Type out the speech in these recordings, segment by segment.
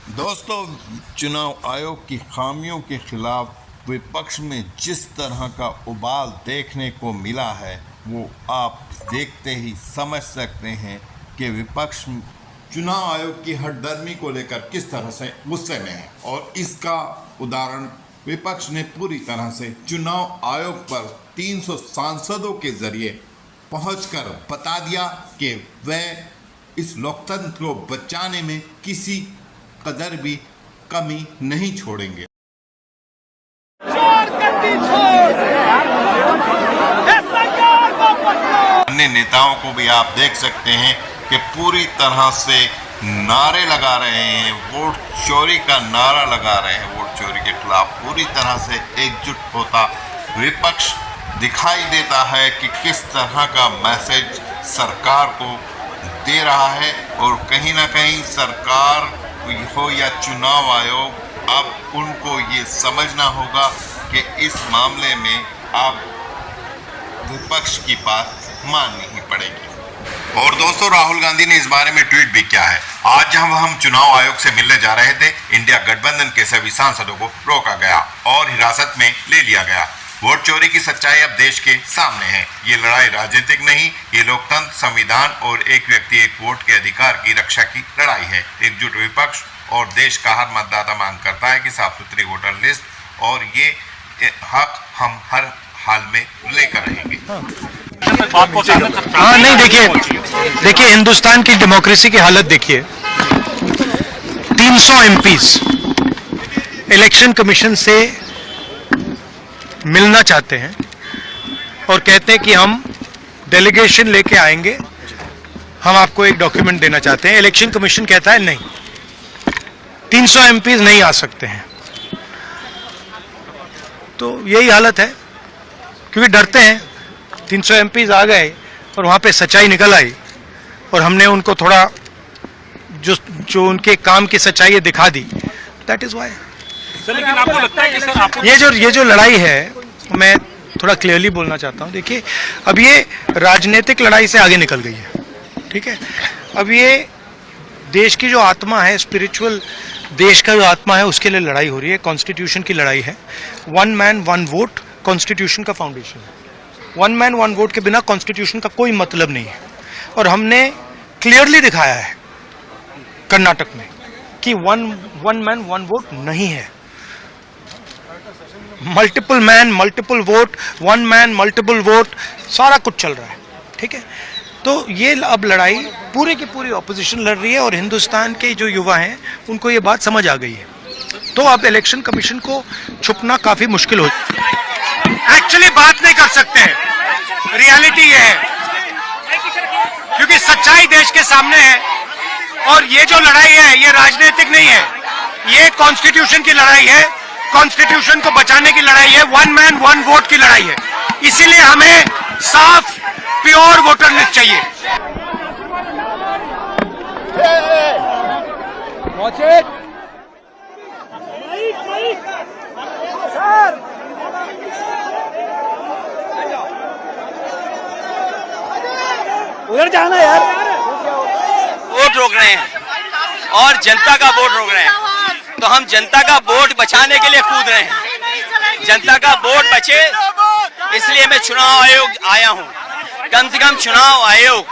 दोस्तों, चुनाव आयोग की खामियों के खिलाफ विपक्ष में जिस तरह का उबाल देखने को मिला है वो आप देखते ही समझ सकते हैं कि विपक्ष चुनाव आयोग की हठधर्मी को लेकर किस तरह से गुस्से में है। और इसका उदाहरण विपक्ष ने पूरी तरह से चुनाव आयोग पर 300 सांसदों के जरिए पहुंचकर बता दिया कि वह इस लोकतंत्र को बचाने में किसी कदर भी कमी नहीं छोड़ेंगे। अन्य नेताओं को भी आप देख सकते हैं कि पूरी तरह से नारे लगा रहे हैं, वोट चोरी का नारा लगा रहे हैं। वोट चोरी के खिलाफ पूरी तरह से एकजुट होता विपक्ष दिखाई देता है कि किस तरह का मैसेज सरकार को दे रहा है। और कहीं ना कहीं सरकार हो या चुनाव आयोग, अब उनको ये समझना होगा कि इस मामले में आप विपक्ष की बात माननी ही पड़ेगी। और दोस्तों, राहुल गांधी ने इस बारे में ट्वीट भी किया है। आज जब हम चुनाव आयोग से मिलने जा रहे थे, इंडिया गठबंधन के सभी सांसदों को रोका गया और हिरासत में ले लिया गया। वोट चोरी की सच्चाई अब देश के सामने है। ये लड़ाई राजनीतिक नहीं, ये लोकतंत्र, संविधान और एक व्यक्ति एक वोट के अधिकार की रक्षा की लड़ाई है। एकजुट विपक्ष और देश का हर मतदाता मांग करता है कि साफ सुथरी वोटर लिस्ट, और ये हक हम हर हाल में लेकर रहेंगे। हाँ, नहीं, देखिए हिंदुस्तान की डेमोक्रेसी की हालत देखिए। 300 एमपीज इलेक्शन कमीशन से मिलना चाहते हैं और कहते हैं कि हम डेलीगेशन लेके आएंगे, हम आपको एक डॉक्यूमेंट देना चाहते हैं। इलेक्शन कमीशन कहता है नहीं, 300 एमपीज नहीं आ सकते हैं। तो यही हालत है, क्योंकि डरते हैं। 300 एमपीज आ गए और वहां पे सच्चाई निकल आई और हमने उनको थोड़ा जो उनके काम की सच्चाई दिखा दी। That is why. लेकिन आपको लगता है कि सर आपको ये जो लड़ाई है, मैं थोड़ा क्लियरली बोलना चाहता हूं। देखिए, अब ये राजनीतिक लड़ाई से आगे निकल गई है, ठीक है। अब ये देश की जो आत्मा है, स्पिरिचुअल देश का जो आत्मा है, उसके लिए लड़ाई हो रही है। कॉन्स्टिट्यूशन की लड़ाई है। 1 मैन 1 वोट कॉन्स्टिट्यूशन का फाउंडेशन है। 1 मैन 1 वोट के बिना कॉन्स्टिट्यूशन का कोई मतलब नहीं है। और हमने क्लियरली दिखाया है कर्नाटक में कि 1 मैन 1 वोट नहीं है। Multiple man multiple vote, 1 man multiple vote, सारा कुछ चल रहा है, ठीक है। तो ये अब लड़ाई पूरी की पूरी ऑपोजिशन लड़ रही है और हिंदुस्तान के जो युवा हैं उनको ये बात समझ आ गई है। तो अब इलेक्शन कमीशन को छुपना काफी मुश्किल हो। एक्चुअली बात नहीं कर सकते हैं, रियलिटी ये है, क्योंकि सच्चाई देश के सामने है। और ये जो लड़ाई है ये राजनीतिक नहीं है, ये कॉन्स्टिट्यूशन की लड़ाई है। कॉन्स्टिट्यूशन को बचाने की लड़ाई है। 1 मैन 1 वोट की लड़ाई है। इसीलिए हमें साफ प्योर वोटर लिस्ट चाहिए। उधर जाना यार। वोट रोक रहे हैं और जनता का वोट रोक रहे हैं। तो हम जनता का वोट बचाने के लिए कूद रहे हैं। जनता का वोट बचे, इसलिए मैं चुनाव आयोग आया हूं। कम से कम चुनाव आयोग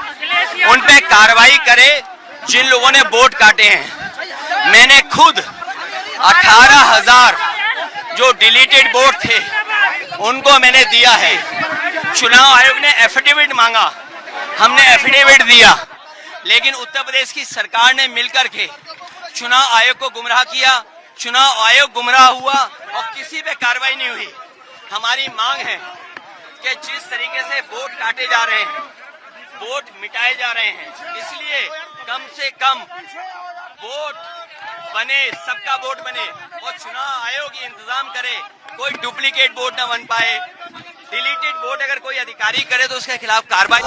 उन पे कार्रवाई करे जिन लोगों ने वोट काटे हैं। मैंने खुद 18,000 जो डिलीटेड वोट थे उनको मैंने दिया है। चुनाव आयोग ने एफिडेविट मांगा, हमने एफिडेविट दिया, लेकिन उत्तर प्रदेश की सरकार ने मिलकर के चुनाव आयोग को गुमराह किया। चुनाव आयोग गुमराह हुआ और किसी पे कार्रवाई नहीं हुई। हमारी मांग है कि जिस तरीके से वोट काटे जा रहे हैं, वोट मिटाए जा रहे हैं, इसलिए कम से कम वोट बने, सबका वोट बने और चुनाव आयोग ये इंतजाम करे कोई डुप्लीकेट वोट न बन पाए। डिलीटेड वोट अगर कोई अधिकारी करे तो उसके खिलाफ कार्रवाई।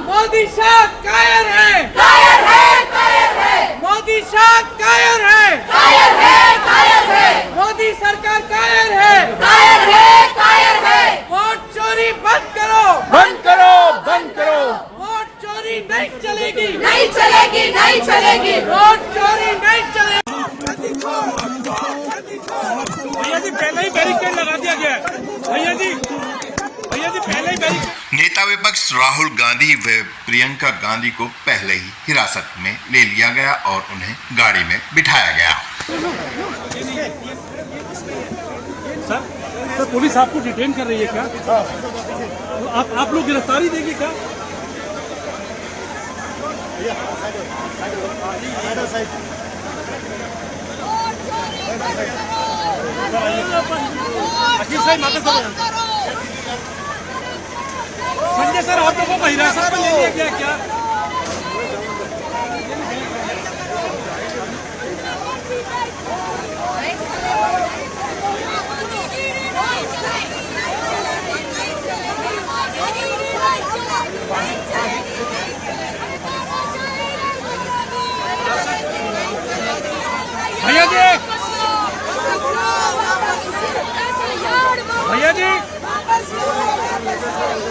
मोदी शाह कायर है, कायर है, कायर है। मोदी शाह कायर है, कायर है, कायर है, मोदी सरकार कायर है, कायर है, कायर है, वोट चोरी बंद करो, बंद करो, बंद करो, वोट चोरी नहीं चलेगी, नहीं चलेगी, नहीं चलेगी, वोट चोरी नहीं चलेगी। भैया जी पहले ही बैरिकेड लगा दिया गया है। भैया जी पहले ही बैरिकेड। नेता विपक्ष राहुल गांधी व प्रियंका गांधी को पहले ही हिरासत में ले लिया गया और उन्हें गाड़ी में बिठाया गया। सर पुलिस आपको डिटेन कर रही है क्या? तो आप लोग गिरफ्तारी देंगे क्या? संजय सर आप लोगों को हिरासत में ले लिया गया क्या?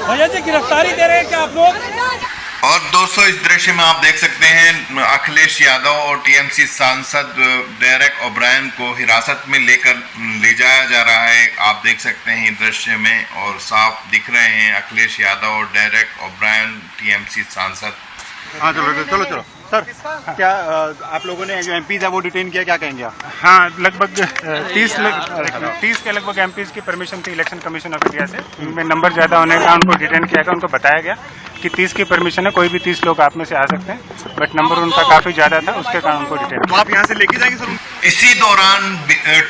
भैया जी गिरफ्तारी दे रहे हैं क्या आप लोग? और दोस्तों इस दृश्य में आप देख सकते हैं अखिलेश यादव और टीएमसी सांसद डेरेक ओब्रायन को हिरासत में लेकर ले जाया जा रहा है। आप देख सकते हैं दृश्य में और साफ दिख रहे हैं अखिलेश यादव और डेरेक ओब्रायन टीएमसी सांसद। हाँ चलो सर, क्या आप लोगों ने जो एमपीज है वो डिटेन किया, क्या कहेंगे आप? हाँ, लगभग 30 के लगभग एमपीज की परमिशन थी इलेक्शन कमीशन ऑफ इंडिया से। उनमें नंबर ज़्यादा होने का उनको डिटेन किया गया। उनको बताया गया कि 30 की परमिशन है, कोई भी 30 लोग आप में से आ सकते हैं, बट नंबर उनका काफ़ी ज़्यादा था, उसके कारण उनको डिटेन किया। तो आप यहाँ से लेके जाएंगे सर? इसी दौरान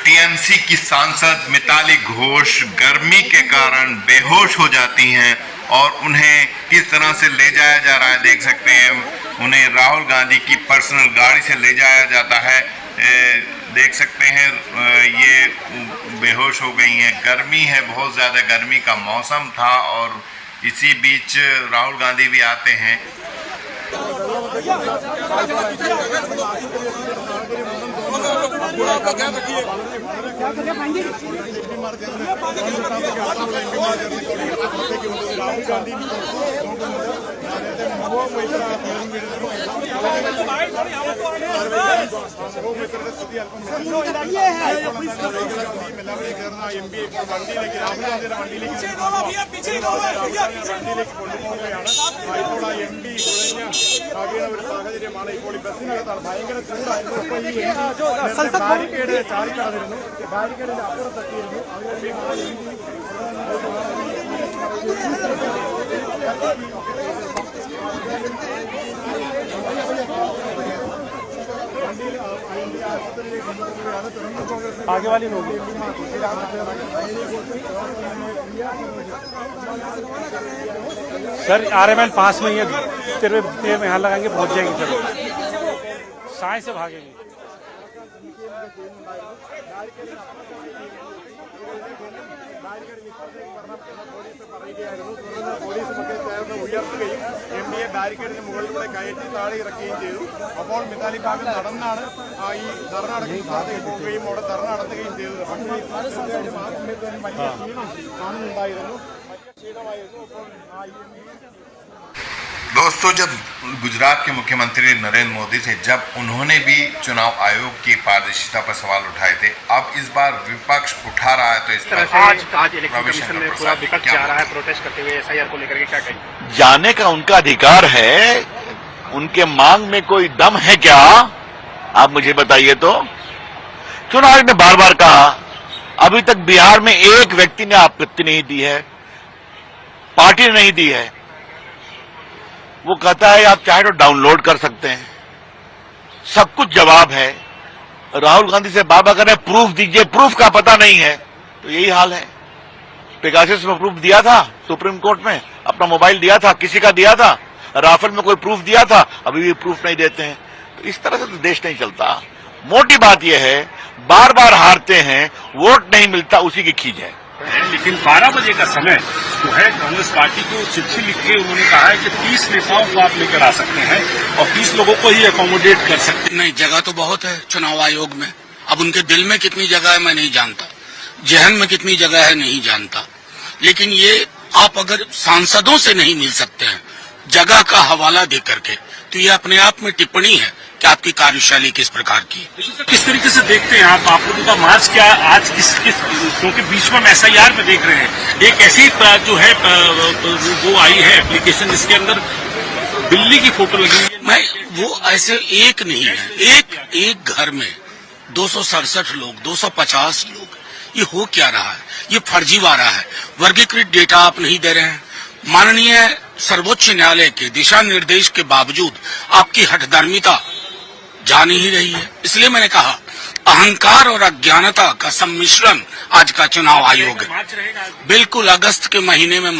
टीएमसी की सांसद मिताली घोष गर्मी के कारण बेहोश हो जाती हैं और उन्हें किस तरह से ले जाया जा रहा है देख सकते हैं। उन्हें राहुल गांधी की पर्सनल गाड़ी से ले जाया जाता है। देख सकते हैं ये बेहोश हो गई हैं। गर्मी है, बहुत ज़्यादा गर्मी का मौसम था और इसी बीच राहुल गांधी भी आते हैं। आगे वाली होगी सर, आरएमएल पास में ही है, तेरे में यहाँ लगाएंगे पहुंच जाएगी सर, साए से भागेंगे। MDA ബാരിക്കേഡിന് മുകളിലൂടെ കയറ്റി താഴെ ഇറക്കുകയും ചെയ്തു. അപ്പോൾ മിതാലി ഭാഗം നടന്നാണ് ഈ ധർണ നടക്കുകയും പോവുകയും അവിടെ ധർണ നടത്തുകയും ചെയ്തത്. വലിയ ക്ഷീണം കാണുന്നുണ്ടായിരുന്നു. दोस्तों जब गुजरात के मुख्यमंत्री नरेंद्र मोदी थे, जब उन्होंने भी चुनाव आयोग की पारदर्शिता पर सवाल उठाए थे, अब इस बार विपक्ष उठा रहा है। तो इस तरह से आज इलेक्शन कमीशन में पूरा विपक्ष जा रहा है प्रोटेस्ट करते हुए एसआईआर को लेकर के, क्या कहेंगे? जाने का उनका अधिकार है, उनके मांग में कोई दम है क्या? आप मुझे बताइए तो। चुनाव में बार बार कहा, अभी तक बिहार में एक व्यक्ति ने आपत्ति नहीं दी है, पार्टी ने नहीं दी है। वो कहता है आप चाहे तो डाउनलोड कर सकते हैं, सब कुछ जवाब है। राहुल गांधी से बाबा कह रहे प्रूफ दीजिए, प्रूफ का पता नहीं है। तो यही हाल है। पेगासस में प्रूफ दिया था सुप्रीम कोर्ट में, अपना मोबाइल दिया था, किसी का दिया था। राफेल में कोई प्रूफ दिया था, अभी भी प्रूफ नहीं देते हैं। तो इस तरह से तो देश नहीं चलता। मोटी बात यह है, बार बार हारते हैं, वोट नहीं मिलता, उसी की खींच है। लेकिन 12 बजे का समय जो है कांग्रेस पार्टी को चिट्ठी लिख के उन्होंने कहा है कि 30 नेताओं को आप लेकर आ सकते हैं और 30 लोगों को ही अकोमोडेट कर सकते हैं। नहीं, जगह तो बहुत है चुनाव आयोग में। अब उनके दिल में कितनी जगह है मैं नहीं जानता, जहन में कितनी जगह है नहीं जानता, लेकिन ये आप अगर सांसदों से नहीं मिल सकते हैं जगह का हवाला दे करके, तो ये अपने आप में टिप्पणी है कि आपकी कार्यशैली किस प्रकार की है। किस तरीके से देखते हैं आप लोगों का मार्च क्या आज किस क्योंकि बीच में हम SIR में देख रहे हैं एक ऐसी जो है वो आई है एप्लीकेशन जिसके अंदर बिल्ली की फोटो लगी हुई है। मैं वो ऐसे एक नहीं है, एक घर में 267 लोग 250 लोग, ये हो क्या रहा है? ये फर्जीवाड़ा है। वर्गीकृत डेटा आप नहीं दे रहे हैं। माननीय सर्वोच्च न्यायालय के दिशा निर्देश के बावजूद आपकी हठधर्मिता जा नहीं रही है। इसलिए मैंने कहा अहंकार और अज्ञानता का सम्मिश्रण आज का चुनाव आयोग है। बिल्कुल अगस्त के महीने में